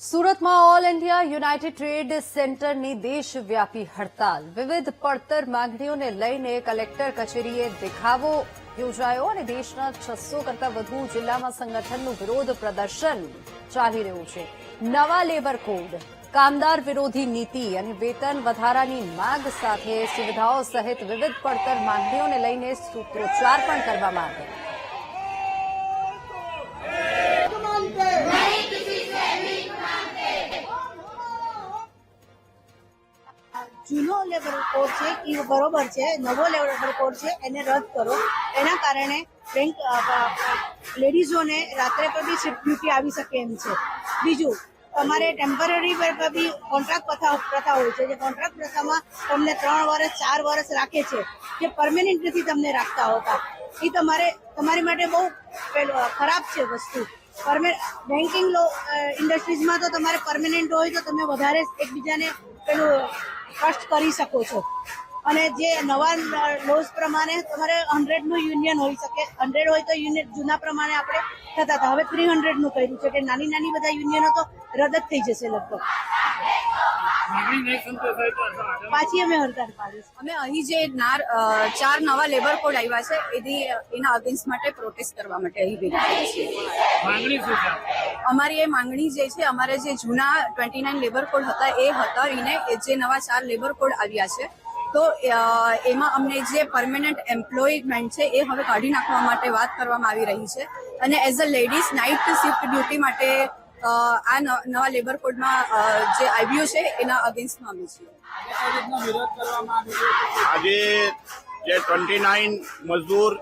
સુરતમાં all India United trade સેન્ટરની દેશવ્યાપી હડતાલ વિવિધ પડતર માંગણીઓને લઈને કલેક્ટર કચેરીએ દેખાવો યોજાયો અને દેશના 600 કરતા વધુ જિલ્લામાં સંગઠનનું વિરોધ પ્રદર્શન ચાલી રહ્યું છે। નવા લેબર કોડ, કામદાર વિરોધી નીતિ અને વેતન વધારાની માંગ સાથે સુવિધાઓ સહિત વિવિધ પડતર માંગણીઓને લઈને સૂત્રોચ્ચાર પણ કરવામાં આવ્યા। જૂનો લેબર કોડ છે એ બરોબર છે, નવો લેબર કોડ છે એને રદ કરો। એના કારણે બેંક લેડીઝોને રાત્રે પર બી શિફ્ટ ડ્યુટી આવી શકે એમ છે। બીજું, તમારે ટેમ્પરરી પર બી કોન્ટ્રાક્ટ પ્રથા હોય છે, જે કોન્ટ્રાક્ટ પ્રથામાં તમને 3 વર્ષ 4 વર્ષ રાખે છે, જે પરમેનન્ટ નથી તમને રાખતા હોતા। એ તમારી માટે બહુ ખરાબ છે વસ્તુ। બેન્કિંગ ઇન્ડસ્ટ્રીઝમાં તો તમારે પરમેનન્ટ હોય તો તમે વધારે એકબીજાને ટ્રસ્ટ કરી શકો છો। અને જે નવા લોઝ પ્રમાણે તમારે 100 નું યુનિયન હોઈ શકે, 100 હોય તો યુનિયન જૂના પ્રમાણે આપણે થતા હતા, હવે 300 નું કર્યું છે કે નાની બધા યુનિયનો તો રદ જ થઈ જશે લગભગ। પાછી અમે હડતાળ પાડીશું। અમે અહીં જે 4 નવા લેબર કોડ આવ્યા છે એના અગેન્સ્ટ માટે પ્રોટેસ્ટ કરવા માટે અહીં ભેગા થયા છીએ। અમારી એ માંગણી જે છે, અમારે જે જૂના 29 લેબર કોડ હતા એ હટાવીને જે નવા 4 લેબર કોડ આવ્યા છે, તો એમાં અમને જે પરમેનન્ટ એમ્પ્લોયમેન્ટ છે એ હવે કાઢી નાખવા માટે વાત કરવામાં આવી રહી છે। અને as a ladies night shift duty માટે આ નવા લેબર કોડમાં જે આવ્યું છે એના અગેન્સ્ટમાં અમે છીએ। આજે જે 29 મજદૂર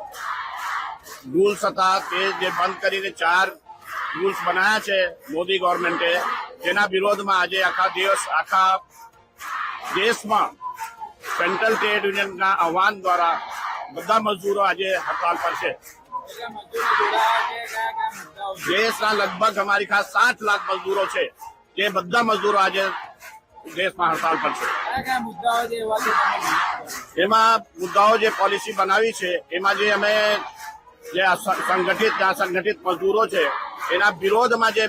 રૂલ્સ હતા તે જે બંધ કરીને 4 રૂલ્સ બનાવ્યા છે મોદી ગવર્મેન્ટે, જેના વિરોધમાં આજે આખા દેશમાં સેન્ટ્રલ ટ્રેડ યુનિયનના આહવાન દ્વારા બધા મજદૂરો આજે હડતાલ પર છે। દેશના લગભગ અમારી ખાસ 7 લાખ મજદૂરો છે, જે બધા મજદૂરો આજે દેશમાં હડતાલ પર છે। એમાં મુદ્દાઓ જે પોલિસી બનાવી છે એમાં જે અમે જે સંગઠિત મજદૂરો છે એના વિરોધમાં જે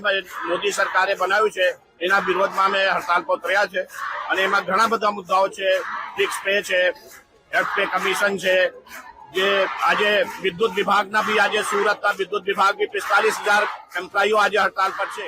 મોદી સરકારે બનાવ્યું છે એના વિરોધમાં અમે હડતાલ પર ઉતર્યા છે। અને એમાં ઘણા બધા મુદ્દાઓ છે, ફિક્સ પે છે, એફ પે કમિશન છે, જે આજે વિદ્યુત વિભાગના બી આજે સુરતના વિદ્યુત વિભાગ બી 45,000 એમ્પ્લોયીઓ આજે હડતાલ પર છે।